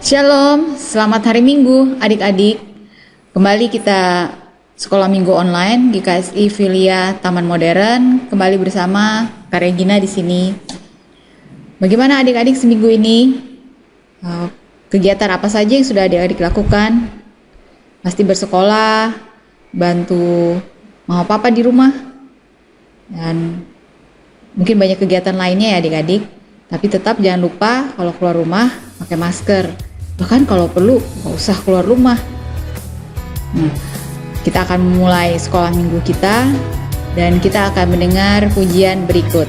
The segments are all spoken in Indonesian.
Shalom, selamat hari Minggu adik-adik. Kembali kita sekolah minggu online GKSI Filia Taman Modern. Kembali bersama Kak Regina di sini. Bagaimana adik-adik seminggu ini? Kegiatan apa saja yang sudah adik-adik lakukan? Pasti bersekolah, bantu mama papa di rumah, dan mungkin banyak kegiatan lainnya ya adik-adik. Tapi tetap jangan lupa kalau keluar rumah pakai masker. Bahkan kalau perlu nggak usah keluar rumah. Kita akan memulai sekolah minggu kita dan kita akan mendengar pujian berikut.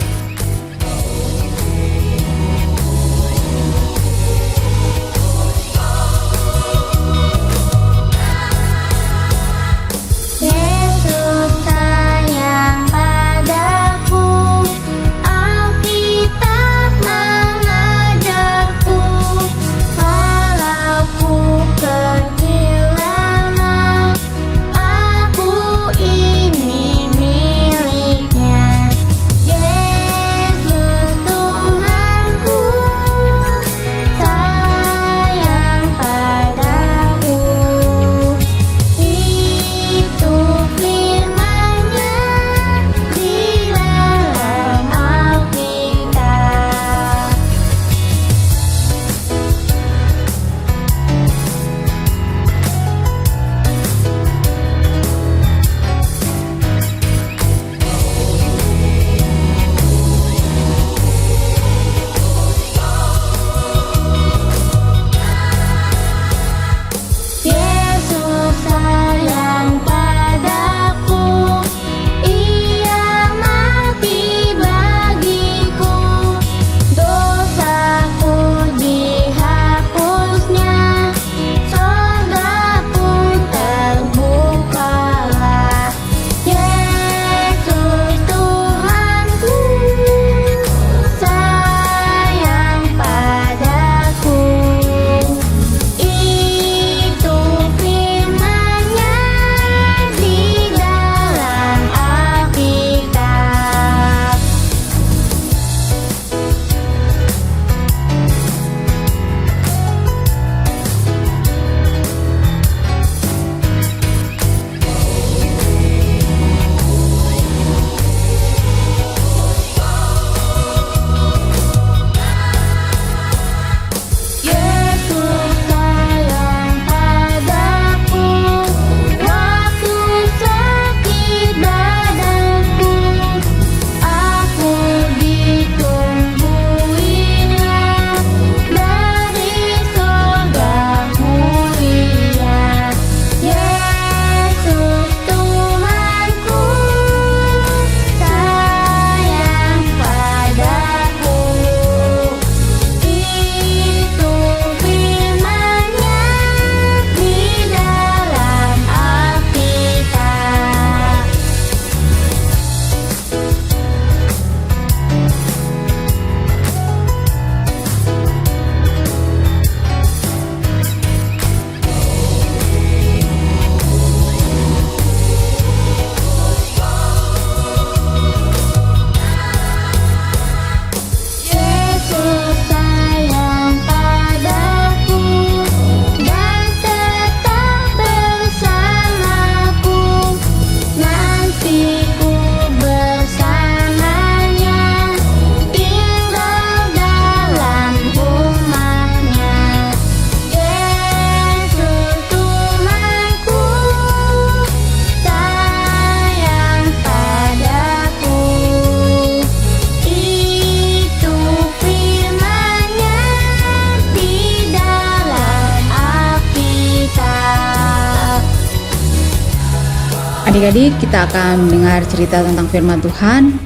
Adik-adik, kita akan mendengar cerita tentang firman Tuhan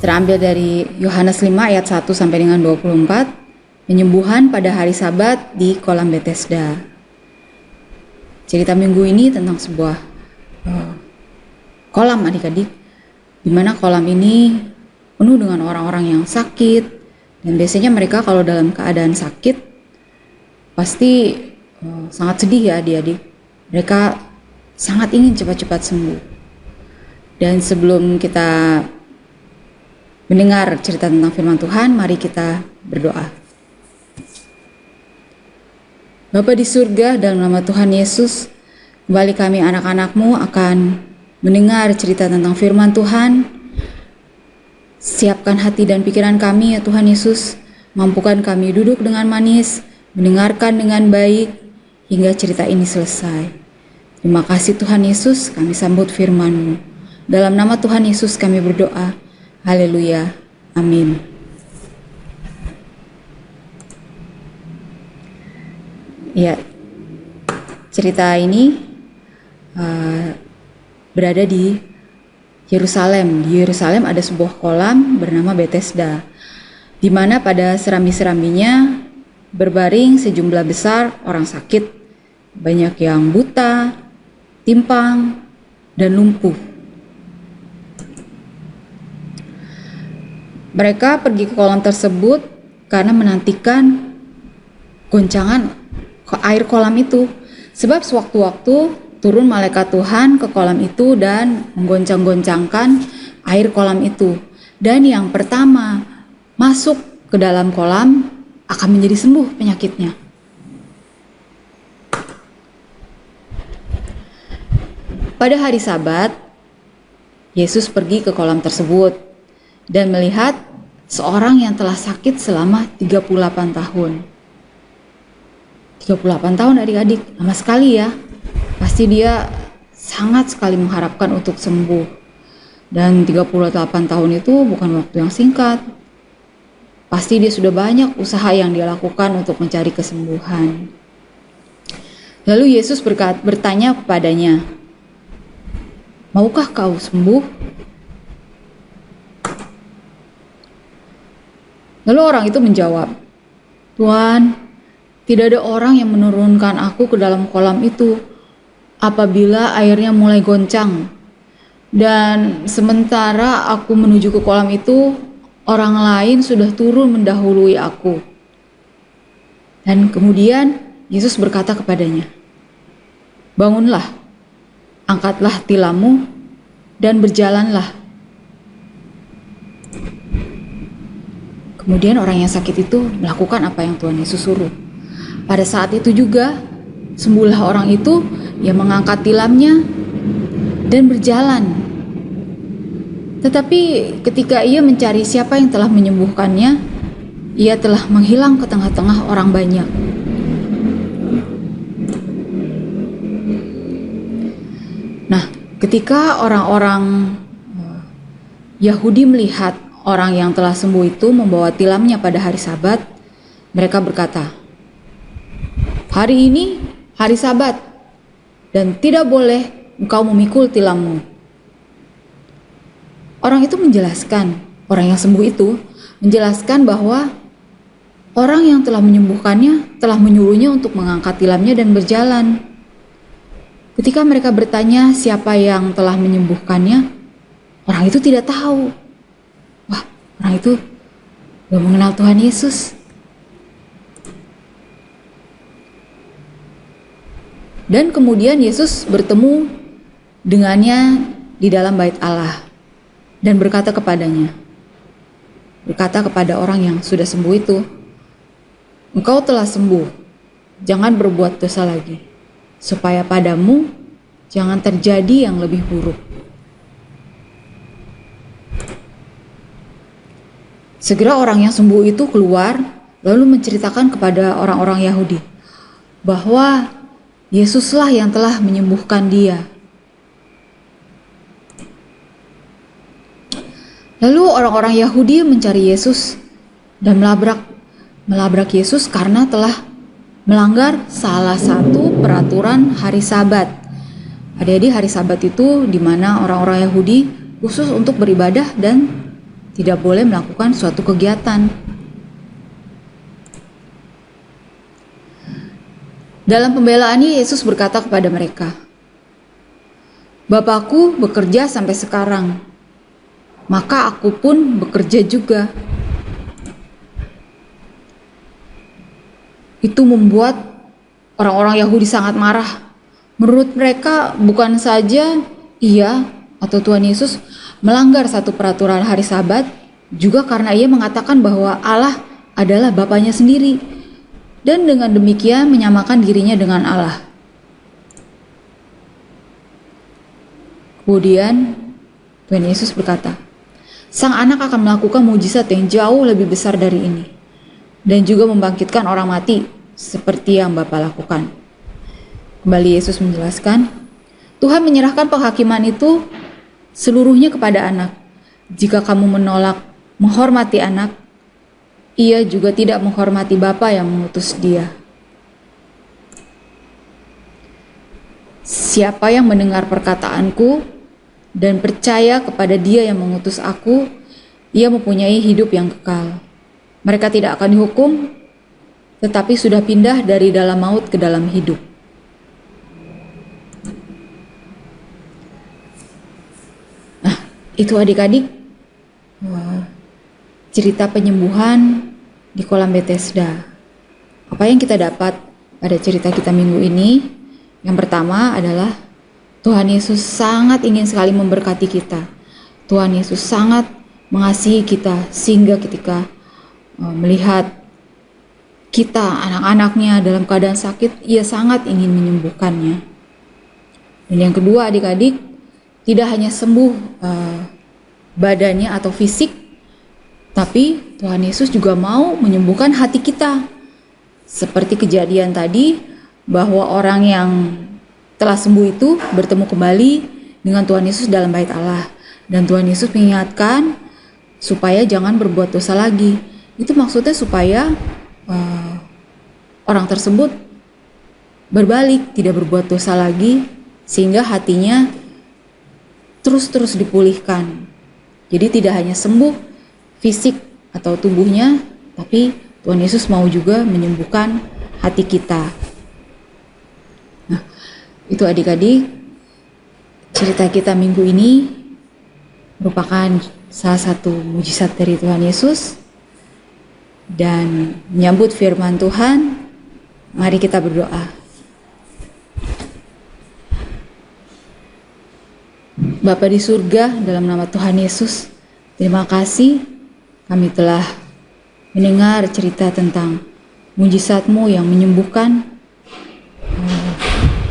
terambil dari Yohanes 5 ayat 1 sampai dengan 24, penyembuhan pada hari Sabat di kolam Bethesda. Cerita minggu ini tentang sebuah kolam adik-adik, di mana kolam ini penuh dengan orang-orang yang sakit, dan biasanya mereka kalau dalam keadaan sakit pasti sangat sedih ya adik-adik. Mereka sangat ingin cepat-cepat sembuh. Dan sebelum kita mendengar cerita tentang firman Tuhan, mari kita berdoa. Bapa di surga, dalam nama Tuhan Yesus, kembali kami anak-anak-Mu akan mendengar cerita tentang firman Tuhan. Siapkan hati dan pikiran kami ya Tuhan Yesus, mampukan kami duduk dengan manis, mendengarkan dengan baik, hingga cerita ini selesai. Terima kasih Tuhan Yesus, kami sambut firman-Mu. Dalam nama Tuhan Yesus kami berdoa. Haleluya. Amin. Ya, cerita ini berada di Yerusalem. Di Yerusalem ada sebuah kolam bernama Bethesda, di mana pada serambi-serambinya berbaring sejumlah besar orang sakit, banyak yang buta, timpang, dan lumpuh. Mereka pergi ke kolam tersebut karena menantikan goncangan ke air kolam itu, sebab sewaktu-waktu turun malaikat Tuhan ke kolam itu dan menggoncang-goncangkan air kolam itu, dan yang pertama masuk ke dalam kolam akan menjadi sembuh penyakitnya. Pada hari Sabat, Yesus pergi ke kolam tersebut dan melihat seorang yang telah sakit selama 38 tahun. 38 tahun adik-adik, lama sekali ya. Pasti dia sangat sekali mengharapkan untuk sembuh. Dan 38 tahun itu bukan waktu yang singkat. Pasti dia sudah banyak usaha yang dia lakukan untuk mencari kesembuhan. Lalu Yesus bertanya kepadanya, "Maukah kau sembuh?" Lalu orang itu menjawab, "Tuhan, tidak ada orang yang menurunkan aku ke dalam kolam itu apabila airnya mulai goncang. Dan sementara aku menuju ke kolam itu, orang lain sudah turun mendahului aku." Dan kemudian Yesus berkata kepadanya, "Bangunlah, angkatlah tilammu, dan berjalanlah." Kemudian orang yang sakit itu melakukan apa yang Tuhan Yesus suruh. Pada saat itu juga, sembuhlah orang itu yang mengangkat tilamnya dan berjalan. Tetapi ketika ia mencari siapa yang telah menyembuhkannya, ia telah menghilang ke tengah-tengah orang banyak. Nah, ketika orang-orang Yahudi melihat orang yang telah sembuh itu membawa tilamnya pada hari Sabat, mereka berkata, "Hari ini hari Sabat, dan tidak boleh engkau memikul tilammu." Orang itu menjelaskan, orang yang sembuh itu menjelaskan bahwa orang yang telah menyembuhkannya telah menyuruhnya untuk mengangkat tilamnya dan berjalan. Ketika mereka bertanya siapa yang telah menyembuhkannya, orang itu tidak tahu. Wah, orang itu belum mengenal Tuhan Yesus. Dan kemudian Yesus bertemu dengannya di dalam bait Allah dan berkata kepada orang yang sudah sembuh itu, "Engkau telah sembuh, jangan berbuat dosa lagi, supaya padamu jangan terjadi yang lebih buruk." Segera orang yang sembuh itu keluar lalu menceritakan kepada orang-orang Yahudi bahwa Yesuslah yang telah menyembuhkan dia. Lalu orang-orang Yahudi mencari Yesus dan melabrak Yesus karena telah melanggar salah satu peraturan hari Sabat. Adik-adik, hari Sabat itu di mana orang-orang Yahudi khusus untuk beribadah dan tidak boleh melakukan suatu kegiatan. Dalam pembelaannya, Yesus berkata kepada mereka, "Bapakku bekerja sampai sekarang, maka aku pun bekerja juga." Itu membuat orang-orang Yahudi sangat marah. Menurut mereka, bukan saja ia atau Tuhan Yesus melanggar satu peraturan hari Sabat, juga karena ia mengatakan bahwa Allah adalah Bapanya sendiri. dan dengan demikian menyamakan dirinya dengan Allah. Kemudian Tuhan Yesus berkata, Sang Anak akan melakukan mujizat yang jauh lebih besar dari ini, dan juga membangkitkan orang mati seperti yang Bapa lakukan. Kembali Yesus menjelaskan, Tuhan menyerahkan penghakiman itu seluruhnya kepada anak. Jika kamu menolak menghormati anak, ia juga tidak menghormati Bapa yang mengutus dia. Siapa yang mendengar perkataanku dan percaya kepada dia yang mengutus aku, ia mempunyai hidup yang kekal. Mereka tidak akan dihukum, tetapi sudah pindah dari dalam maut ke dalam hidup. Nah, itu adik-adik cerita penyembuhan di kolam Bethesda. Apa yang kita dapat pada cerita kita minggu ini? Yang pertama adalah Tuhan Yesus sangat ingin sekali memberkati kita. Tuhan Yesus sangat mengasihi kita sehingga ketika melihat kita anak-anaknya dalam keadaan sakit, ia sangat ingin menyembuhkannya. Dan yang kedua adik-adik, tidak hanya sembuh badannya atau fisik, tapi Tuhan Yesus juga mau menyembuhkan hati kita. Seperti kejadian tadi, bahwa orang yang telah sembuh itu bertemu kembali dengan Tuhan Yesus dalam bait Allah. Dan Tuhan Yesus mengingatkan supaya jangan berbuat dosa lagi. Itu maksudnya supaya orang tersebut berbalik, tidak berbuat dosa lagi, sehingga hatinya terus-terus dipulihkan. Jadi tidak hanya sembuh fisik atau tubuhnya, tapi Tuhan Yesus mau juga menyembuhkan hati kita. Nah, itu adik-adik, cerita kita minggu ini merupakan salah satu mujizat dari Tuhan Yesus. Dan menyambut firman Tuhan, mari kita berdoa. Bapa di surga, dalam nama Tuhan Yesus, terima kasih kami telah mendengar cerita tentang mujizat-Mu yang menyembuhkan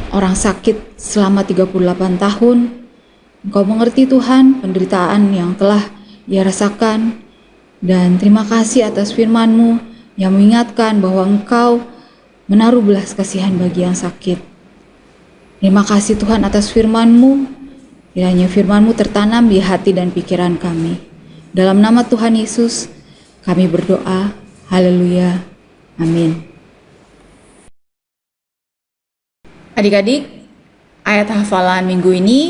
orang sakit selama 38 tahun. Engkau mengerti Tuhan penderitaan yang telah ia rasakan, dan terima kasih atas firman-Mu yang mengingatkan bahwa Engkau menaruh belas kasihan bagi yang sakit. Terima kasih Tuhan atas firman-Mu. Kiranya firman-Mu tertanam di hati dan pikiran kami. Dalam nama Tuhan Yesus, kami berdoa. Haleluya. Amin. Adik-adik, ayat hafalan minggu ini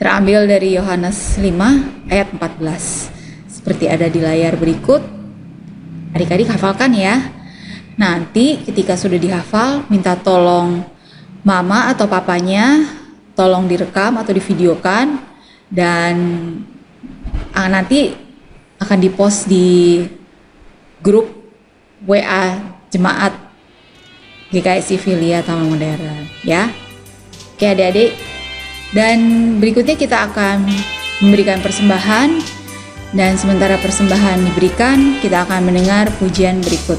terambil dari Yohanes 5 ayat 14. Seperti ada di layar berikut. Adik-adik hafalkan ya. Nanti ketika sudah dihafal, minta tolong mama atau papanya tolong direkam atau divideokan, dan nanti akan dipost di grup WA Jemaat GKSI Filia Taman Modern ya. Oke adik-adik, dan berikutnya kita akan memberikan persembahan, dan sementara persembahan diberikan, kita akan mendengar pujian berikut.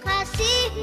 Kasih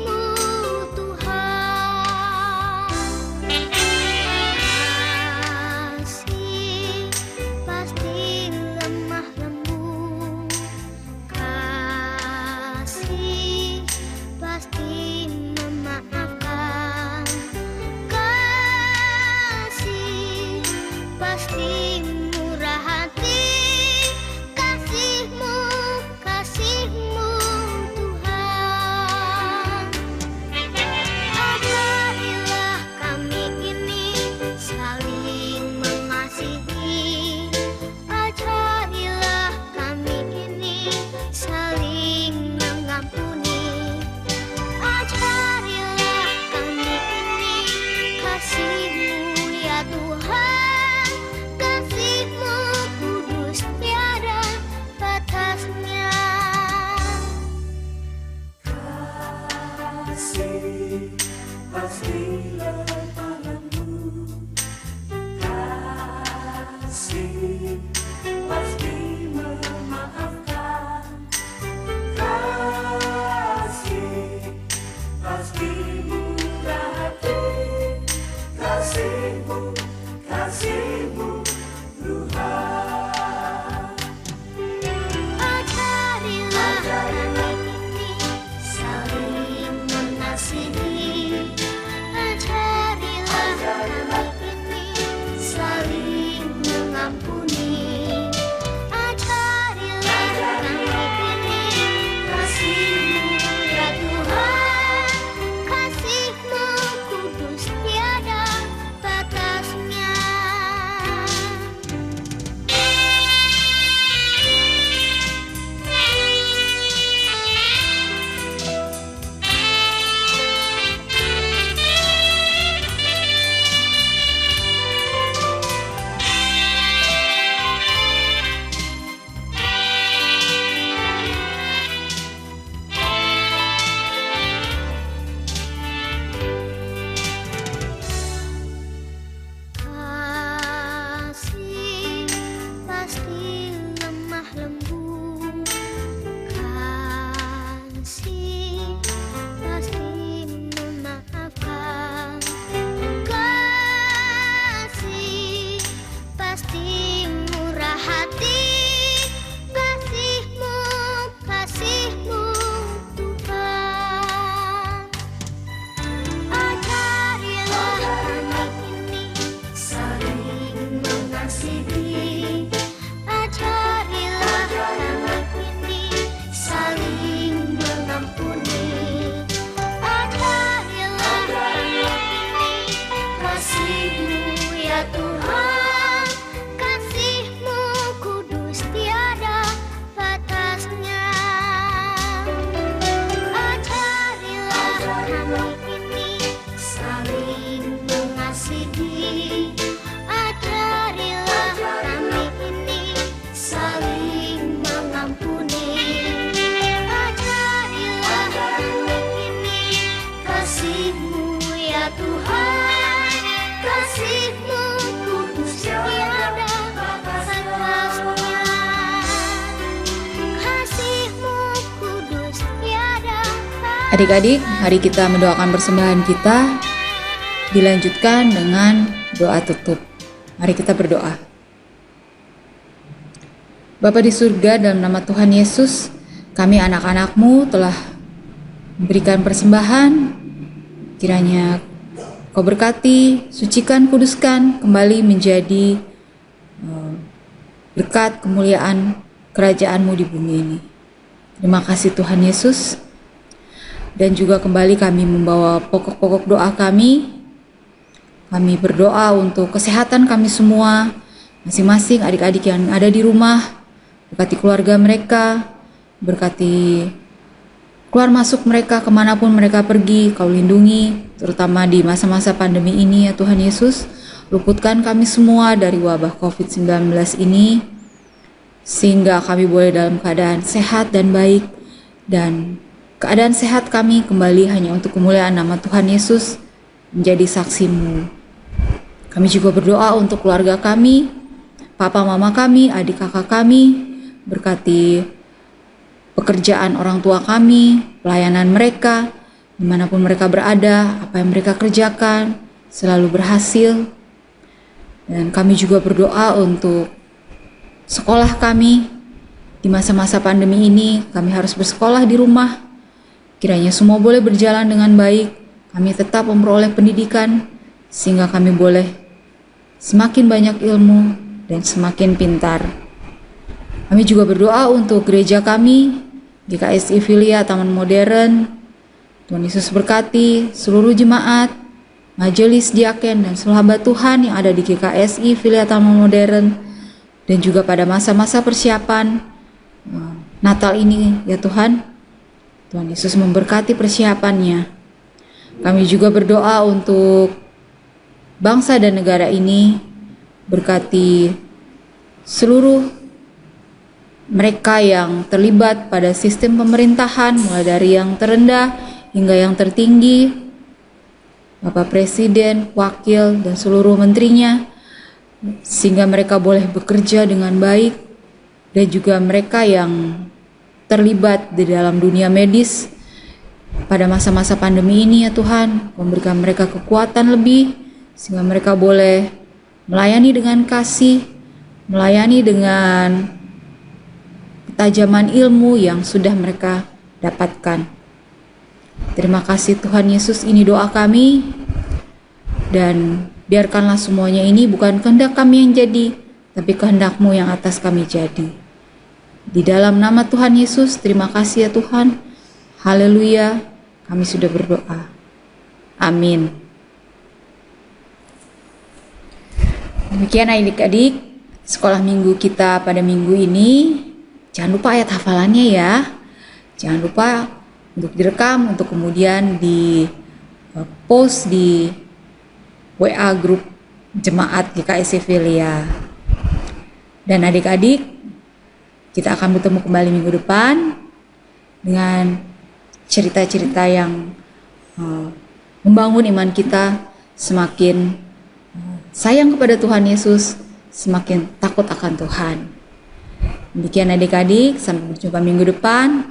Adik-adik, mari kita mendoakan persembahan kita, dilanjutkan dengan doa tutup. Mari kita berdoa. Bapa di surga, dalam nama Tuhan Yesus, kami anak-anak-Mu telah memberikan persembahan. Kiranya Kau berkati, sucikan, kuduskan, kembali menjadi berkat kemuliaan kerajaan-Mu di bumi ini. Terima kasih Tuhan Yesus. Dan juga kembali kami membawa pokok-pokok doa kami. Kami berdoa untuk kesehatan kami semua, masing-masing adik-adik yang ada di rumah. Berkati keluarga mereka, berkati keluar masuk mereka kemanapun mereka pergi. Kau lindungi, terutama di masa-masa pandemi ini ya Tuhan Yesus. Luputkan kami semua dari wabah COVID-19 ini, sehingga kami boleh dalam keadaan sehat dan baik, dan keadaan sehat kami kembali hanya untuk kemuliaan nama Tuhan Yesus, menjadi saksi-Mu. Kami juga berdoa untuk keluarga kami, papa mama kami, adik kakak kami, berkati pekerjaan orang tua kami, pelayanan mereka, dimanapun mereka berada, apa yang mereka kerjakan, selalu berhasil. Dan kami juga berdoa untuk sekolah kami. Di masa-masa pandemi ini, kami harus bersekolah di rumah. Kiranya semua boleh berjalan dengan baik, kami tetap memperoleh pendidikan, sehingga kami boleh semakin banyak ilmu dan semakin pintar. Kami juga berdoa untuk gereja kami, GKSI Filia Taman Modern. Tuhan Yesus berkati seluruh jemaat, majelis diaken, dan seluruh hamba Tuhan yang ada di GKSI Filia Taman Modern, dan juga pada masa-masa persiapan Natal ini ya Tuhan. Tuhan Yesus memberkati persiapannya. Kami juga berdoa untuk bangsa dan negara ini, berkati seluruh mereka yang terlibat pada sistem pemerintahan, mulai dari yang terendah hingga yang tertinggi, Bapak Presiden, Wakil, dan seluruh menterinya, sehingga mereka boleh bekerja dengan baik, dan juga mereka yang terlibat di dalam dunia medis pada masa-masa pandemi ini ya Tuhan. Memberikan mereka kekuatan lebih, sehingga mereka boleh melayani dengan kasih, melayani dengan ketajaman ilmu yang sudah mereka dapatkan. Terima kasih Tuhan Yesus, ini doa kami, dan biarkanlah semuanya ini bukan kehendak kami yang jadi, tapi kehendak-Mu yang atas kami jadi. Di dalam nama Tuhan Yesus, terima kasih ya Tuhan. Haleluya, kami sudah berdoa. Amin. Demikian adik-adik, sekolah minggu kita pada minggu ini. Jangan lupa ayat hafalannya ya. Jangan lupa untuk direkam, untuk kemudian di post di WA grup jemaat GKSI Filia. Dan adik-adik, kita akan bertemu kembali minggu depan dengan cerita-cerita yang membangun iman kita, semakin sayang kepada Tuhan Yesus, semakin takut akan Tuhan. Demikian adik-adik, sampai berjumpa minggu depan.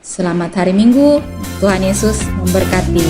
Selamat hari Minggu, Tuhan Yesus memberkati.